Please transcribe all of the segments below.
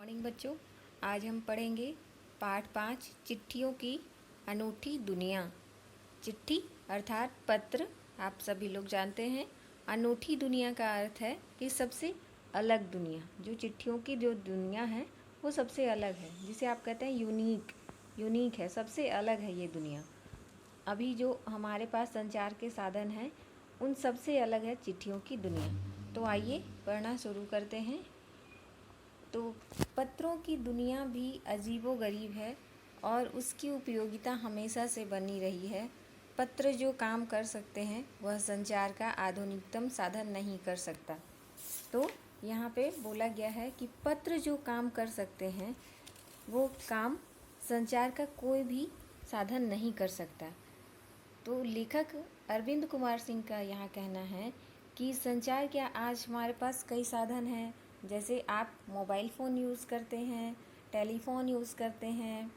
Morning बच्चों, आज हम पढ़ेंगे पाठ 5 चिट्ठियों की अनूठी दुनिया। चिट्ठी अर्थात पत्र आप सभी लोग जानते हैं। अनूठी दुनिया का अर्थ है कि सबसे अलग दुनिया। जो चिट्ठियों की जो दुनिया है वो सबसे अलग है, जिसे आप कहते हैं यूनिक है, सबसे अलग है ये दुनिया। अभी जो हमारे पास संचार के साधन हैं उन सबसे अलग है चिट्ठियों की दुनिया। तो आइए पढ़ना शुरू करते हैं। तो पत्रों की दुनिया भी अजीबोगरीब है और उसकी उपयोगिता हमेशा से बनी रही है। पत्र जो काम कर सकते हैं वह संचार का आधुनिकतम साधन नहीं कर सकता। तो यहाँ पे बोला गया है कि पत्र जो काम कर सकते हैं वो काम संचार का कोई भी साधन नहीं कर सकता। तो लेखक अरविंद कुमार सिंह का यहाँ कहना है कि संचार क्या आज हमारे पास कई साधन हैं, जैसे आप मोबाइल फ़ोन यूज़ करते हैं, टेलीफ़ोन यूज़ करते हैं,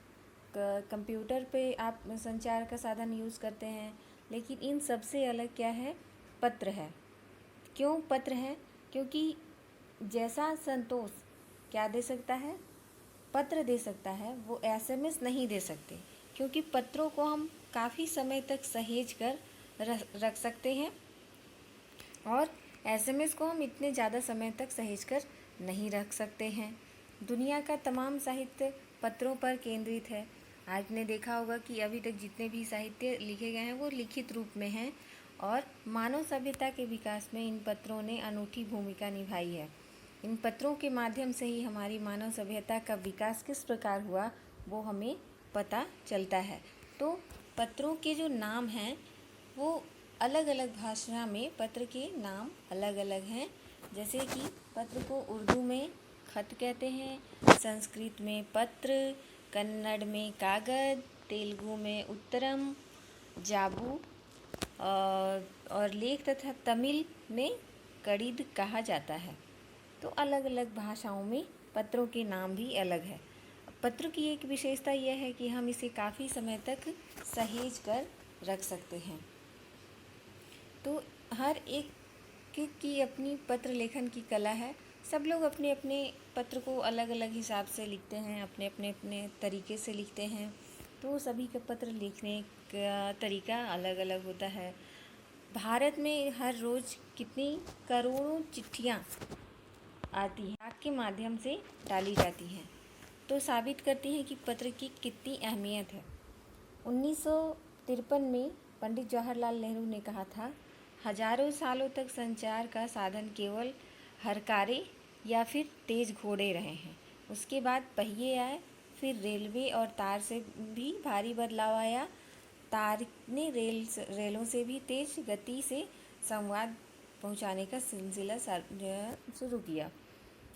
कंप्यूटर पे आप संचार का साधन यूज़ करते हैं, लेकिन इन सबसे अलग क्या है? पत्र है। क्यों पत्र है? क्योंकि जैसा संतोष क्या दे सकता है? पत्र दे सकता है, वो एसएमएस नहीं दे सकते, क्योंकि पत्रों को हम काफ़ी समय तक सहेज कर रख सकते हैं और एसएमएस को हम इतने ज़्यादा समय तक सहेज कर नहीं रख सकते हैं। दुनिया का तमाम साहित्य पत्रों पर केंद्रित है। आपने देखा होगा कि अभी तक जितने भी साहित्य लिखे गए हैं वो लिखित रूप में हैं और मानव सभ्यता के विकास में इन पत्रों ने अनूठी भूमिका निभाई है। इन पत्रों के माध्यम से ही हमारी मानव सभ्यता का विकास किस प्रकार हुआ वो हमें पता चलता है। तो पत्रों के जो नाम हैं वो अलग अलग भाषा में पत्र के नाम अलग अलग हैं। जैसे कि पत्र को उर्दू में खत कहते हैं, संस्कृत में पत्र, कन्नड़ में कागज, तेलुगु में उत्तरम, जाबू और लेख तथा तमिल में कड़िद कहा जाता है। तो अलग अलग भाषाओं में पत्रों के नाम भी अलग है। पत्र की एक विशेषता यह है कि हम इसे काफ़ी समय तक सहेज कर रख सकते हैं। तो हर एक की अपनी पत्र लेखन की कला है। सब लोग अपने अपने पत्र को अलग अलग हिसाब से लिखते हैं, अपने अपने तरीके से लिखते हैं। तो सभी का पत्र लिखने का तरीका अलग अलग होता है। भारत में हर रोज़ कितनी करोड़ों चिट्ठियाँ आती हैं, डाक के माध्यम से डाली जाती हैं, तो साबित करती हैं कि पत्र की कितनी अहमियत है। 1953 में पंडित जवाहरलाल नेहरू ने कहा था, हजारों सालों तक संचार का साधन केवल हरकारे या फिर तेज घोड़े रहे हैं। उसके बाद पहिए आए, फिर रेलवे और तार से भी भारी बदलाव आया। तार ने रेलों से भी तेज गति से संवाद पहुंचाने का सिलसिला शुरू किया।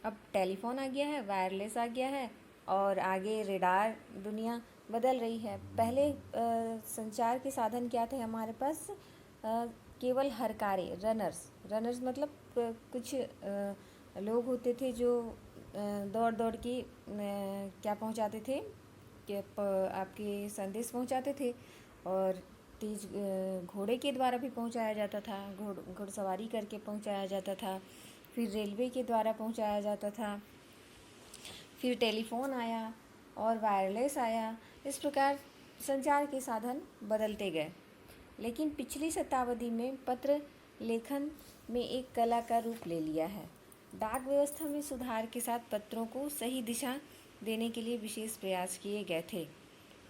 अब टेलीफोन आ गया है, वायरलेस आ गया है और आगे रेडार। दुनिया बदल रही है। पहले संचार के साधन क्या थे हमारे पास? केवल हरकारे, रनर्स मतलब कुछ लोग होते थे जो दौड़ दौड़ के क्या पहुंचाते थे कि आपके संदेश पहुंचाते थे, और तेज घोड़े के द्वारा भी पहुंचाया जाता था, घुड़सवारी करके पहुंचाया जाता था, फिर रेलवे के द्वारा पहुंचाया जाता था, फिर टेलीफोन आया और वायरलेस आया। इस प्रकार संचार के साधन बदलते गए। लेकिन पिछली शताब्दी में पत्र लेखन में एक कला का रूप ले लिया है। डाक व्यवस्था में सुधार के साथ पत्रों को सही दिशा देने के लिए विशेष प्रयास किए गए थे।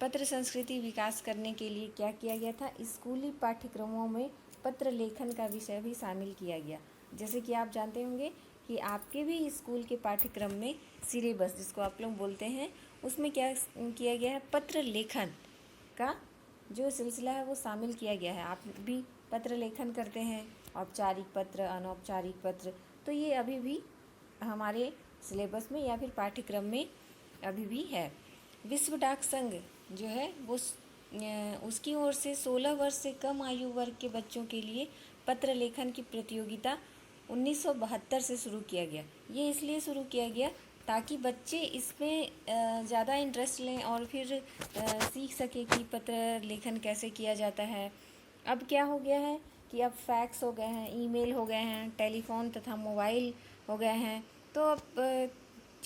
पत्र संस्कृति विकास करने के लिए क्या किया गया था? स्कूली पाठ्यक्रमों में पत्र लेखन का विषय भी शामिल किया गया। जैसे कि आप जानते होंगे कि आपके भी स्कूल के पाठ्यक्रम में सिलेबस जिसको आप लोग बोलते हैं, उसमें क्या किया गया है? पत्र लेखन का जो सिलसिला है वो शामिल किया गया है। आप भी पत्र लेखन करते हैं, औपचारिक पत्र, अनौपचारिक पत्र। तो ये अभी भी हमारे सिलेबस में या फिर पाठ्यक्रम में अभी भी है। विश्व डाक संघ जो है वो उसकी ओर से 16 वर्ष से कम आयु वर्ग के बच्चों के लिए पत्र लेखन की प्रतियोगिता 1972 से शुरू किया गया। ये इसलिए शुरू किया गया ताकि बच्चे इसमें ज़्यादा इंटरेस्ट लें और फिर सीख सकें कि पत्र लेखन कैसे किया जाता है। अब क्या हो गया है कि अब फैक्स हो गए हैं, ईमेल हो गए हैं, टेलीफोन तथा मोबाइल हो गए हैं। तो अब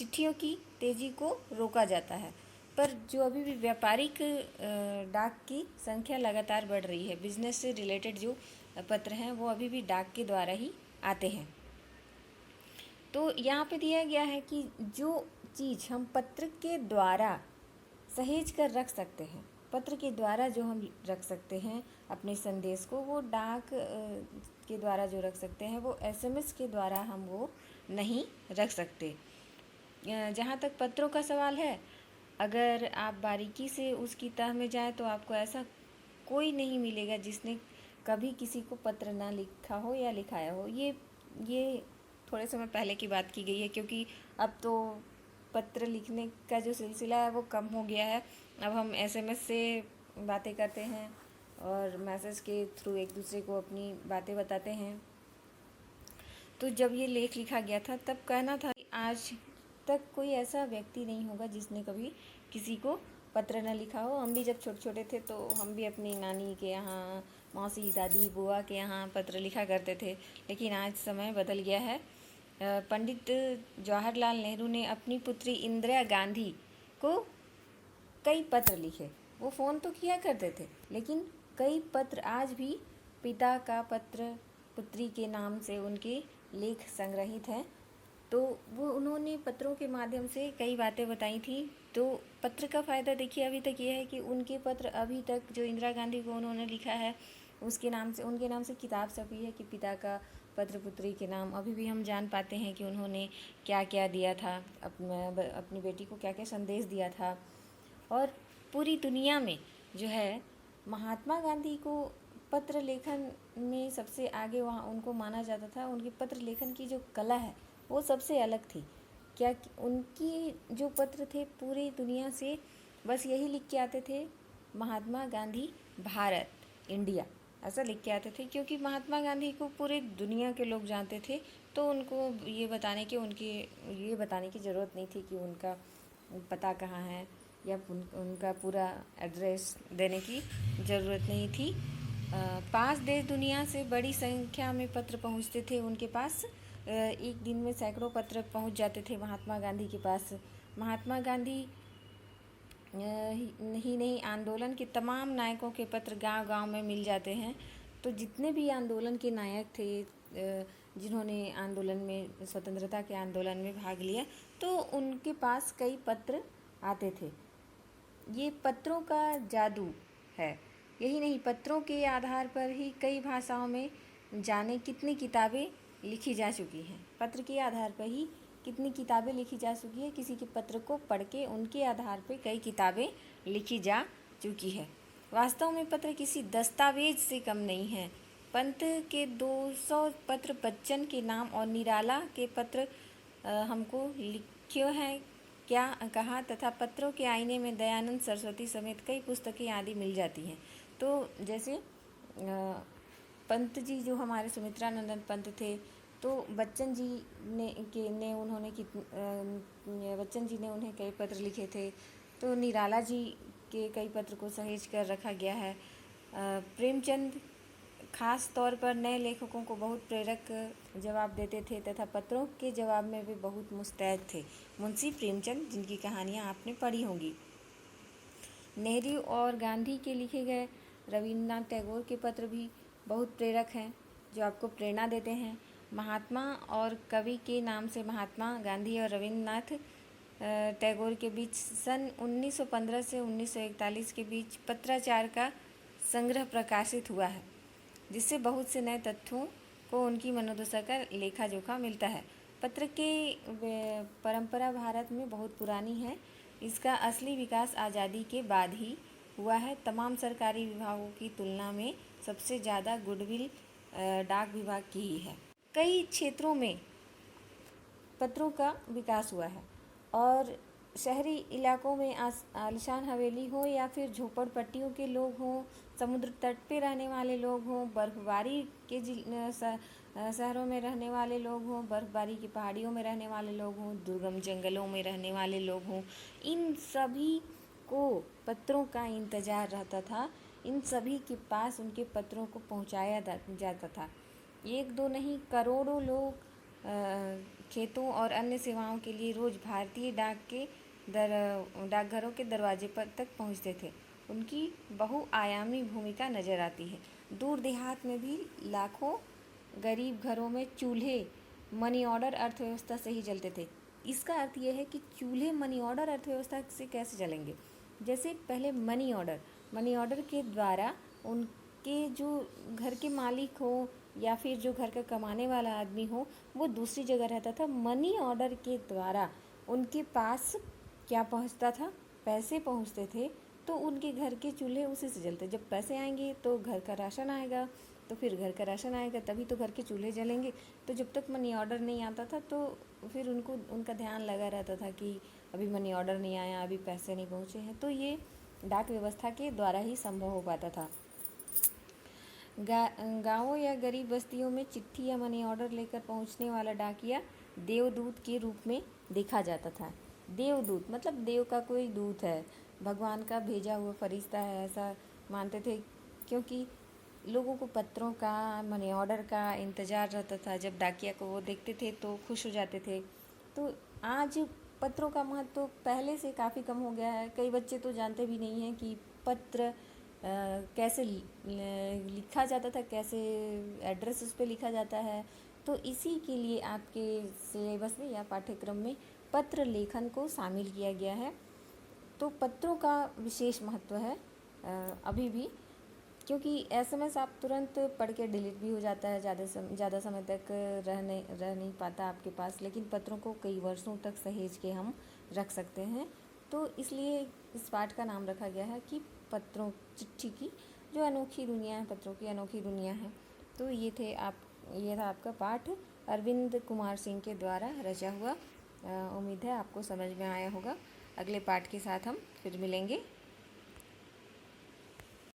चिट्ठियों की तेज़ी को रोका जाता है। पर जो अभी भी व्यापारिक डाक की संख्या लगातार बढ़ रही है। बिजनेस से रिलेटेड जो पत्र हैं वो अभी भी डाक के द्वारा ही आते हैं। तो यहाँ पे दिया गया है कि जो चीज़ हम पत्र के द्वारा सहेज कर रख सकते हैं, पत्र के द्वारा जो हम रख सकते हैं अपने संदेश को, वो डाक के द्वारा जो रख सकते हैं वो एसएमएस के द्वारा हम वो नहीं रख सकते। जहाँ तक पत्रों का सवाल है, अगर आप बारीकी से उसकी तह में जाएं तो आपको ऐसा कोई नहीं मिलेगा जिसने कभी किसी को पत्र ना लिखा हो या लिखाया हो। ये थोड़े समय पहले की बात की गई है, क्योंकि अब तो पत्र लिखने का जो सिलसिला है वो कम हो गया है। अब हम एसएमएस से बातें करते हैं और मैसेज के थ्रू एक दूसरे को अपनी बातें बताते हैं। तो जब ये लेख लिखा गया था तब कहना था कि आज तक कोई ऐसा व्यक्ति नहीं होगा जिसने कभी किसी को पत्र न लिखा हो। हम भी जब छोटे छोटे थे तो हम भी अपनी नानी के यहाँ, मौसी, दादी, बुआ के यहाँ पत्र लिखा करते थे। लेकिन आज समय बदल गया है। पंडित जवाहरलाल नेहरू ने अपनी पुत्री इंदिरा गांधी को कई पत्र लिखे। वो फ़ोन तो किया करते थे, लेकिन कई पत्र आज भी पिता का पत्र पुत्री के नाम से उनके लेख संग्रहित हैं। तो वो उन्होंने पत्रों के माध्यम से कई बातें बताई थी। तो पत्र का फ़ायदा देखिए अभी तक ये है कि उनके पत्र अभी तक जो इंदिरा गांधी को उन्होंने लिखा है उसके नाम से, उनके नाम से किताब छपी है कि पिता का पत्र पुत्री के नाम। अभी भी हम जान पाते हैं कि उन्होंने क्या क्या दिया था, अपनी बेटी को क्या क्या संदेश दिया था। और पूरी दुनिया में जो है महात्मा गांधी को पत्र लेखन में सबसे आगे वहाँ उनको माना जाता था। उनके पत्र लेखन की जो कला है वो सबसे अलग थी। क्या उनकी जो पत्र थे पूरी दुनिया से बस यही लिख के आते थे, महात्मा गांधी भारत, इंडिया, ऐसा लिख के आते थे। क्योंकि महात्मा गांधी को पूरे दुनिया के लोग जानते थे, तो उनको ये बताने की ज़रूरत नहीं थी कि उनका पता कहाँ है या उनका पूरा एड्रेस देने की ज़रूरत नहीं थी। 5 देश दुनिया से बड़ी संख्या में पत्र पहुंचते थे उनके पास। एक दिन में सैकड़ों पत्र पहुंच जाते थे महात्मा गांधी के पास। महात्मा गांधी ही नहीं, आंदोलन के तमाम नायकों के पत्र गांव-गांव में मिल जाते हैं। तो जितने भी आंदोलन के नायक थे, जिन्होंने आंदोलन में, स्वतंत्रता के आंदोलन में भाग लिया, तो उनके पास कई पत्र आते थे। ये पत्रों का जादू है। यही नहीं, पत्रों के आधार पर ही कई भाषाओं में जाने कितनी किताबें लिखी जा चुकी हैं। पत्र के आधार पर ही कितनी किताबें लिखी जा चुकी है। किसी के पत्र को पढ़ के उनके आधार पर कई किताबें लिखी जा चुकी है। वास्तव में पत्र किसी दस्तावेज से कम नहीं है। पंत के 200 पत्र बच्चन के नाम और निराला के पत्र हमको लिखे हैं क्या कहा तथा पत्रों के आईने में दयानंद सरस्वती समेत कई पुस्तकें आदि मिल जाती हैं। तो जैसे पंत जी जो हमारे सुमित्रानंदन पंत थे, तो बच्चन जी ने उन्हें कई पत्र लिखे थे। तो निराला जी के कई पत्र को सहेज कर रखा गया है। प्रेमचंद खास तौर पर नए लेखकों को बहुत प्रेरक जवाब देते थे तथा पत्रों के जवाब में भी बहुत मुस्तैद थे। मुंशी प्रेमचंद, जिनकी कहानियाँ आपने पढ़ी होंगी। नेहरू और गांधी के लिखे गए रविन्द्रनाथ टैगोर के पत्र भी बहुत प्रेरक हैं, जो आपको प्रेरणा देते हैं। महात्मा और कवि के नाम से महात्मा गांधी और रविन्द्रनाथ टैगोर के बीच सन 1915 से 1941 के बीच पत्राचार का संग्रह प्रकाशित हुआ है, जिससे बहुत से नए तथ्यों को उनकी मनोदशा का लेखा जोखा मिलता है। पत्र की परंपरा भारत में बहुत पुरानी है। इसका असली विकास आज़ादी के बाद ही हुआ है। तमाम सरकारी विभागों की तुलना में सबसे ज़्यादा गुडविल डाक विभाग की ही है। कई क्षेत्रों में पत्रों का विकास हुआ है और शहरी इलाकों में आलीशान हवेली हो या फिर झोपड़पट्टियों के लोग हों, समुद्र तट पे रहने वाले लोग हों, बर्फबारी के शहरों में रहने वाले लोग हों, बर्फबारी की पहाड़ियों में रहने वाले लोग हों, दुर्गम जंगलों में रहने वाले लोग हों, इन सभी को पत्रों का इंतज़ार रहता था। इन सभी के पास उनके पत्रों को पहुंचाया जाता था। एक दो नहीं, करोड़ों लोग खेतों और अन्य सेवाओं के लिए रोज़ भारतीय डाकघरों के दरवाजे पर तक पहुंचते थे। उनकी बहुआयामी भूमिका नज़र आती है। दूर देहात में भी लाखों गरीब घरों में चूल्हे मनी ऑर्डर अर्थव्यवस्था से ही चलते थे। इसका अर्थ यह है कि चूल्हे मनी ऑर्डर अर्थव्यवस्था से कैसे चलेंगे। जैसे पहले मनी ऑर्डर के द्वारा उनके जो घर के मालिक हो या फिर जो घर का कमाने वाला आदमी हो, वो दूसरी जगह रहता था। मनी ऑर्डर के द्वारा उनके पास क्या पहुंचता था, पैसे पहुंचते थे, तो उनके घर के चूल्हे उसी से जलते। जब पैसे आएंगे तो घर का राशन आएगा, तो फिर घर का राशन आएगा तभी तो घर के चूल्हे जलेंगे। तो जब तक मनी ऑर्डर नहीं आता था तो फिर उनका ध्यान लगा रहता था कि अभी मनी ऑर्डर नहीं आया, अभी पैसे नहीं पहुँचे हैं। तो ये डाक व्यवस्था के द्वारा ही संभव हो पाता था। गाँवों या गरीब बस्तियों में चिट्ठी या मनी ऑर्डर लेकर पहुंचने वाला डाकिया देवदूत के रूप में देखा जाता था। देवदूत मतलब देव का कोई दूत है, भगवान का भेजा हुआ फरिश्ता है, ऐसा मानते थे। क्योंकि लोगों को पत्रों का, मनी ऑर्डर का इंतज़ार रहता था। जब डाकिया को वो देखते थे तो खुश हो जाते थे। तो आज पत्रों का महत्व तो पहले से काफ़ी कम हो गया है। कई बच्चे तो जानते भी नहीं हैं कि पत्र कैसे लिखा जाता था, कैसे एड्रेस उस पर लिखा जाता है। तो इसी के लिए आपके सिलेबस में या पाठ्यक्रम में पत्र लेखन को शामिल किया गया है। तो पत्रों का विशेष महत्व है अभी भी, क्योंकि एसएमएस आप तुरंत पढ़ के डिलीट भी हो जाता है, ज़्यादा समय तक रह नहीं पाता आपके पास। लेकिन पत्रों को कई वर्षों तक सहेज के हम रख सकते हैं। तो इसलिए इस पाठ का नाम रखा गया है कि चिट्ठी की जो अनोखी दुनिया है, पत्रों की अनोखी दुनिया है। तो ये था आपका पाठ अरविंद कुमार सिंह के द्वारा रचा हुआ। उम्मीद है आपको समझ में आया होगा। अगले पाठ के साथ हम फिर मिलेंगे।